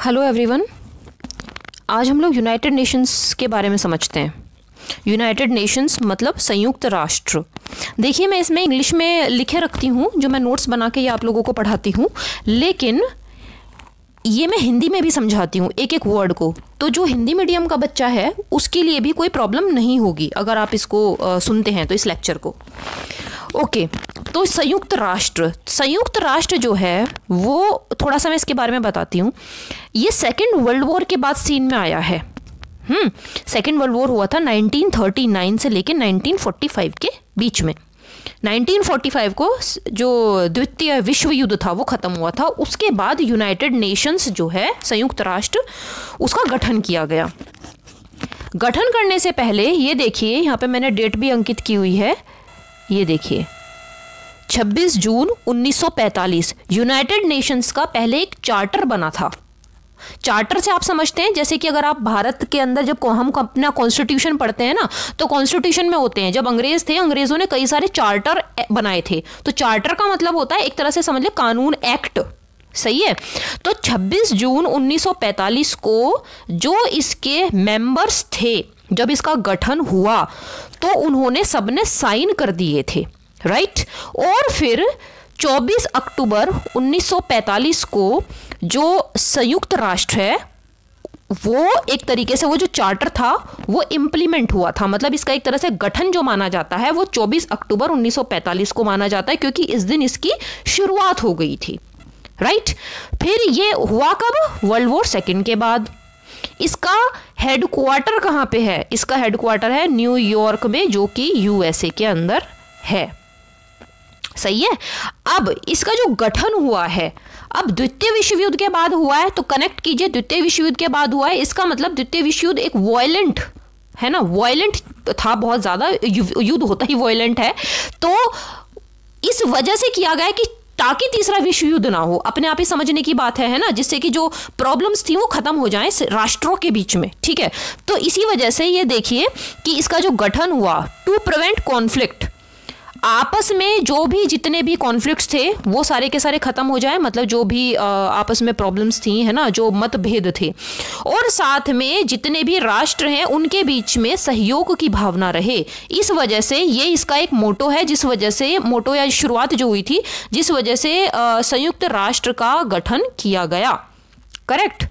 Hello everyone. आज हम लोग यूनाइटेड नेशंस के बारे में समझते हैं। यूनाइटेड नेशंस मतलब संयुक्त राष्ट्र। देखिए, मैं इसमें इंग्लिश में लिखे रखती हूँ जो मैं नोट्स बना के ये आप लोगों को पढ़ाती हूँ, लेकिन ये मैं हिंदी में भी समझाती हूँ एक एक वर्ड को। तो जो हिंदी मीडियम का बच्चा है उसके लिए भी कोई प्रॉब्लम नहीं होगी अगर आप इसको सुनते हैं तो इस लेक्चर को। ओके, तो संयुक्त राष्ट्र जो है वो थोड़ा सा मैं इसके बारे में बताती हूँ। ये सेकेंड वर्ल्ड वॉर के बाद सीन में आया है। सेकेंड वर्ल्ड वॉर हुआ था 1939 से लेकर 1945 के बीच में। 1945 को जो द्वितीय विश्व युद्ध था वो खत्म हुआ था। उसके बाद यूनाइटेड नेशंस जो है संयुक्त राष्ट्र, उसका गठन किया गया। गठन करने से पहले ये देखिए, यहाँ पे मैंने डेट भी अंकित की हुई है, ये देखिए 26 जून 1945 यूनाइटेड नेशंस का पहले एक चार्टर बना था। चार्टर से आप समझते हैं जैसे कि अगर आप भारत के अंदर जब हम अपना कॉन्स्टिट्यूशन पढ़ते हैं ना, तो कॉन्स्टिट्यूशन में होते हैं, जब अंग्रेज थे, अंग्रेजों ने कई सारे चार्टर बनाए थे। तो चार्टर का मतलब होता है एक तरह से समझ ले कानून, एक्ट। सही है। तो 26 जून 1945 को जो इसके मेंबर्स थे, जब इसका गठन हुआ तो उन्होंने सबने साइन कर दिए थे, राइट। और फिर 24 अक्टूबर 1945 को जो संयुक्त राष्ट्र है वो एक तरीके से, वो जो चार्टर था वो इम्प्लीमेंट हुआ था। मतलब इसका एक तरह से गठन जो माना जाता है वो 24 अक्टूबर 1945 को माना जाता है, क्योंकि इस दिन इसकी शुरुआत हो गई थी, राइट। फिर ये हुआ कब? वर्ल्ड वॉर सेकेंड के बाद। इसका हेडक्वार्टर कहाँ पे है? इसका हेडक्वार्टर है न्यूयॉर्क में, जो कि यूएसए के अंदर है। सही है। अब इसका जो गठन हुआ है, अब द्वितीय विश्व युद्ध के बाद हुआ है, तो कनेक्ट कीजिए, द्वितीय विश्व युद्ध के बाद हुआ है। इसका मतलब द्वितीय विश्व युद्ध एक वॉयलेंट है ना, वॉयलेंट था, बहुत ज्यादा युद्ध होता ही वॉयलेंट है। तो इस वजह से किया गया कि ताकि तीसरा विश्व युद्ध ना हो। अपने आप ही समझने की बात है ना, जिससे कि जो प्रॉब्लम्स थी वो खत्म हो जाए राष्ट्रों के बीच में, ठीक है। तो इसी वजह से ये देखिए कि इसका जो गठन हुआ टू प्रिवेंट कॉन्फ्लिक्ट, आपस में जो भी जितने भी कॉन्फ्लिक्ट्स थे वो सारे के सारे खत्म हो जाए, मतलब जो भी आपस में प्रॉब्लम्स थी, है ना, जो मतभेद थे, और साथ में जितने भी राष्ट्र हैं उनके बीच में सहयोग की भावना रहे। इस वजह से ये इसका एक मोटो है, जिस वजह से मोटो या शुरुआत जो हुई थी, जिस वजह से संयुक्त राष्ट्र का गठन किया गया। करेक्ट।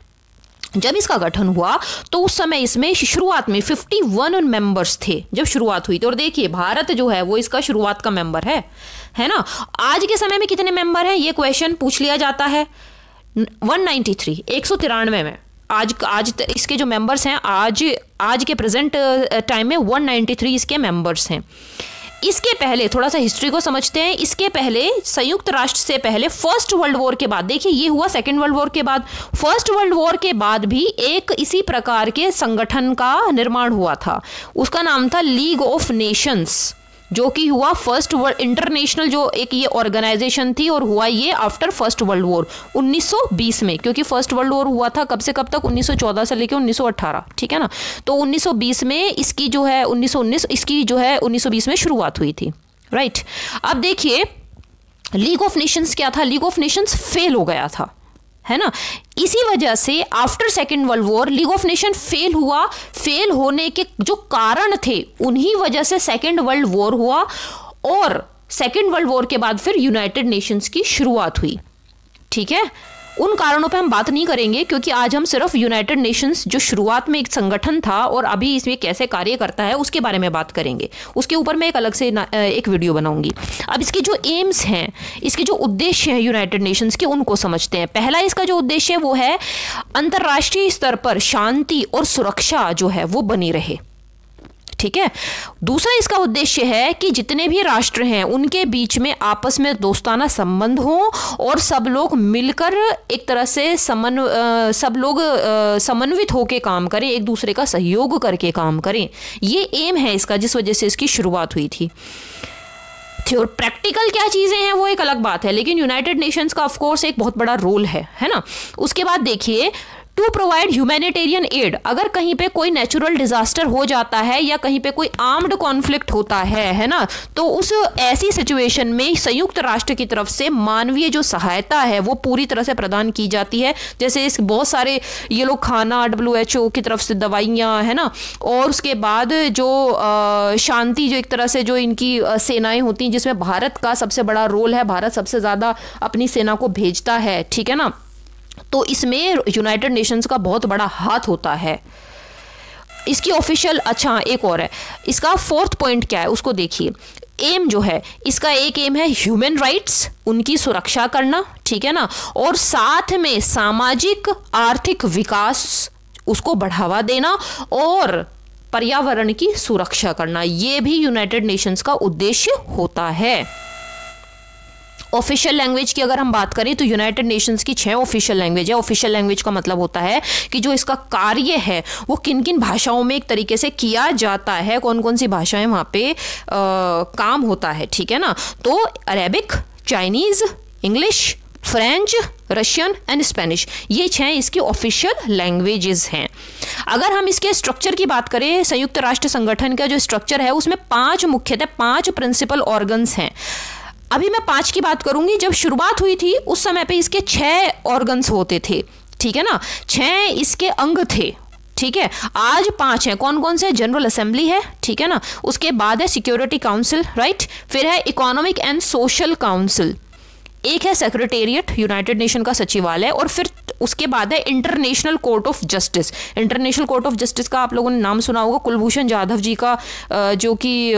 जब इसका गठन हुआ तो उस समय इसमें शुरुआत में 51 मेंबर्स थे जब शुरुआत हुई थी। और देखिए भारत जो है वो इसका शुरुआत का मेंबर है ना। आज के समय में कितने मेंबर हैं ये क्वेश्चन पूछ लिया जाता है। 193, 193 में आज इसके जो मेंबर्स हैं, आज के प्रेजेंट टाइम में 193 इसके मेंबर्स हैं। इसके पहले थोड़ा सा हिस्ट्री को समझते हैं। इसके पहले संयुक्त राष्ट्र से पहले फर्स्ट वर्ल्ड वॉर के बाद, देखिए ये हुआ सेकेंड वर्ल्ड वॉर के बाद, फर्स्ट वर्ल्ड वॉर के बाद भी एक इसी प्रकार के संगठन का निर्माण हुआ था। उसका नाम था लीग ऑफ नेशंस, जो कि हुआ फर्स्ट वर्ल्ड इंटरनेशनल जो एक ये ऑर्गेनाइजेशन थी, और हुआ ये आफ्टर फर्स्ट वर्ल्ड वॉर 1920 में, क्योंकि फर्स्ट वर्ल्ड वॉर हुआ था कब से कब तक? 1914 से लेकर 1918, ठीक है ना। तो 1920 में इसकी जो है 1919 इसकी जो है 1920 में शुरुआत हुई थी, राइट। अब देखिए लीग ऑफ नेशंस क्या था? लीग ऑफ नेशंस फेल हो गया था, है ना। इसी वजह से after second world war league of nation fail हुआ। फेल होने के जो कारण थे उन्हीं वजह से सेकेंड वर्ल्ड वॉर हुआ, और सेकेंड वर्ल्ड वॉर के बाद फिर यूनाइटेड नेशंस की शुरुआत हुई, ठीक है। उन कारणों पे हम बात नहीं करेंगे, क्योंकि आज हम सिर्फ यूनाइटेड नेशंस जो शुरुआत में एक संगठन था और अभी इसमें कैसे कार्य करता है उसके बारे में बात करेंगे। उसके ऊपर मैं एक अलग से एक वीडियो बनाऊंगी। अब इसके जो एम्स हैं, इसके जो उद्देश्य हैं यूनाइटेड नेशंस के, उनको समझते हैं। पहला इसका जो उद्देश्य है वो है अंतर्राष्ट्रीय स्तर पर शांति और सुरक्षा जो है वो बनी रहे, ठीक है। दूसरा इसका उद्देश्य है कि जितने भी राष्ट्र हैं उनके बीच में आपस में दोस्ताना संबंध हो, और सब लोग मिलकर एक तरह से सब लोग समन्वित होकर काम करें, एक दूसरे का सहयोग करके काम करें। ये एम है इसका, जिस वजह से इसकी शुरुआत हुई थी। और प्रैक्टिकल क्या चीज़ें हैं वो एक अलग बात है, लेकिन यूनाइटेड नेशंस का ऑफ कोर्स एक बहुत बड़ा रोल है ना। उसके बाद देखिए टू प्रोवाइड ह्यूमैनिटेरियन एड, अगर कहीं पे कोई नेचुरल डिजास्टर हो जाता है या कहीं पे कोई आर्म्ड कॉन्फ्लिक्ट होता है ना, तो उस ऐसी सिचुएशन में संयुक्त राष्ट्र की तरफ से मानवीय जो सहायता है वो पूरी तरह से प्रदान की जाती है। जैसे इस बहुत सारे ये लोग खाना, WHO की तरफ से दवाइयाँ, है ना, और उसके बाद जो शांति, जो एक तरह से जो इनकी सेनाएं होती हैं जिसमें भारत का सबसे बड़ा रोल है, भारत सबसे ज़्यादा अपनी सेना को भेजता है, ठीक है ना, तो इसमें यूनाइटेड नेशंस का बहुत बड़ा हाथ होता है। इसकी ऑफिशियल, अच्छा एक और है, इसका 4th पॉइंट क्या है उसको देखिए। एम जो है इसका, एक एम है ह्यूमन राइट्स, उनकी सुरक्षा करना, ठीक है ना, और साथ में सामाजिक आर्थिक विकास उसको बढ़ावा देना और पर्यावरण की सुरक्षा करना, ये भी यूनाइटेड नेशंस का उद्देश्य होता है। ऑफिशियल लैंग्वेज की अगर हम बात करें तो यूनाइटेड नेशंस की 6 ऑफिशियल लैंग्वेज है। ऑफिशियल लैंग्वेज का मतलब होता है कि जो इसका कार्य है वो किन किन भाषाओं में एक तरीके से किया जाता है, कौन कौन सी भाषाएं वहाँ पे काम होता है, ठीक है ना। तो Arabic, Chinese, English, French, Russian and Spanish, ये 6 इसकी ऑफिशियल लैंग्वेजेस हैं। अगर हम इसके स्ट्रक्चर की बात करें, संयुक्त राष्ट्र संगठन का जो स्ट्रक्चर है उसमें 5 मुख्यतः 5 प्रिंसिपल ऑर्गन्स हैं। अभी मैं 5 की बात करूंगी। जब शुरुआत हुई थी उस समय पे इसके 6 ऑर्गन्स होते थे, ठीक है ना, 6 इसके अंग थे, ठीक है। आज 5 हैं। कौन कौन से? जनरल असेंबली है, ठीक है ना, उसके बाद है सिक्योरिटी काउंसिल, राइट, फिर है इकोनॉमिक एंड सोशल काउंसिल, एक है सेक्रेटेरिएट, यूनाइटेड नेशन का सचिवालय, और फिर उसके बाद है international court of justice. International court of justice का आप लोगों ने नाम सुना होगा, कुलभूषण जाधव जी का, जो कि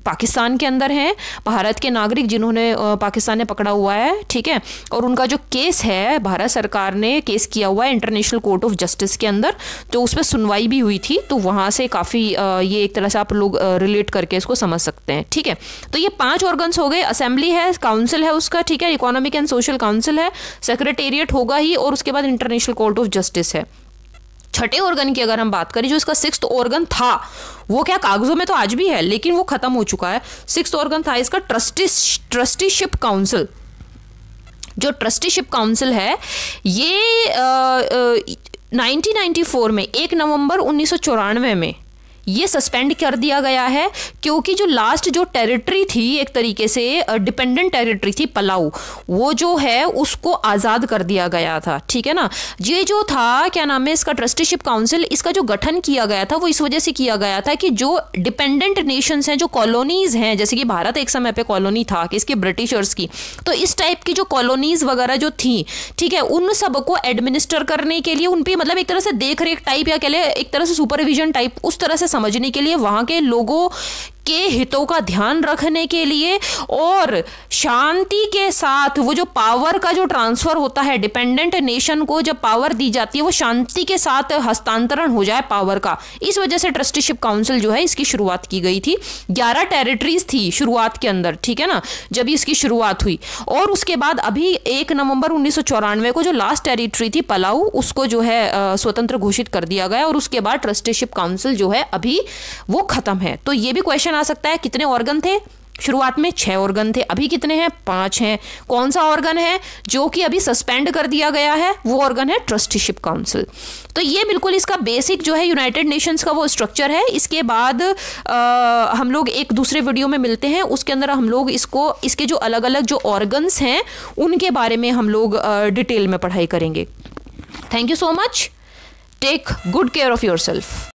पाकिस्तान के अंदर हैं, भारत के नागरिक जिन्होंने पाकिस्तान ने पकड़ा हुआ है, ठीक है, और उनका जो केस है भारत सरकार ने केस किया हुआ है इंटरनेशनल कोर्ट ऑफ जस्टिस के अंदर, तो उसमें सुनवाई भी हुई थी, तो वहाँ से काफ़ी ये एक तरह से आप लोग रिलेट करके इसको समझ सकते हैं, ठीक है। तो ये 5 ऑर्गन्स हो गए, असेंबली है, काउंसिल है उसका, ठीक है, इकोनॉमिक एंड सोशल काउंसिल है, सेक्रेटेरिएट होगा ही, और उसके बाद इंटरनेशनल कोर्ट ऑफ जस्टिस है। छठे ऑर्गन की अगर हम बात करें, जो इसका 6th ऑर्गन था, वो क्या कागजों में तो आज भी है लेकिन वो खत्म हो चुका है। 6th ऑर्गन था इसका ट्रस्टीशिप काउंसिल। जो ट्रस्टीशिप काउंसिल है ये 1994 में 1 नवंबर 1994 में ये सस्पेंड कर दिया गया है, क्योंकि जो लास्ट जो टेरिटरी थी एक तरीके से डिपेंडेंट टेरिटरी थी पलाऊ, वो जो है उसको आज़ाद कर दिया गया था, ठीक है ना। ये जो था क्या नाम है इसका ट्रस्टीशिप काउंसिल, इसका जो गठन किया गया था वो इस वजह से किया गया था कि जो डिपेंडेंट नेशंस हैं, जो कॉलोनीज हैं, जैसे कि भारत एक समय पे कॉलोनी था किसकी, ब्रिटिशर्स की, तो इस टाइप की जो कॉलोनीज वगैरह जो थी, ठीक है, उन सबको एडमिनिस्टर करने के लिए, उन पर मतलब एक तरह से देख रेख टाइप या कह ले एक तरह से सुपरविजन टाइप उस तरह से समझने के लिए, वहां के लोगों के हितों का ध्यान रखने के लिए और शांति के साथ वो जो पावर का जो ट्रांसफर होता है, डिपेंडेंट नेशन को जब पावर दी जाती है वो शांति के साथ हस्तांतरण हो जाए पावर का, इस वजह से ट्रस्टीशिप काउंसिल जो है इसकी शुरुआत की गई थी। 11 टेरिटरीज थी शुरुआत के अंदर, ठीक है ना, जब इसकी शुरुआत हुई, और उसके बाद अभी 1 नवंबर 1994 को जो लास्ट टेरिटरी थी पलाऊ, उसको जो है स्वतंत्र घोषित कर दिया गया, और उसके बाद ट्रस्टीशिप काउंसिल जो है अभी वो खत्म है। तो ये भी क्वेश्चन आ सकता है, कितने ऑर्गन थे? शुरुआत में 6 ऑर्गन थे, अभी कितने हैं? 5 हैं। कौन सा ऑर्गन है जो कि अभी सस्पेंड कर दिया गया है? वो ऑर्गन है ट्रस्टीशिप काउंसिल। तो ये बिल्कुल इसका बेसिक जो है यूनाइटेड नेशंस का वो स्ट्रक्चर है। इसके बाद हम लोग एक दूसरे वीडियो में मिलते हैं, उसके अंदर हम लोग इसके जो अलग अलग जो ऑर्गन्स हैं उनके बारे में हम लोग डिटेल में पढ़ाई करेंगे। Thank you so much, take good care of your self.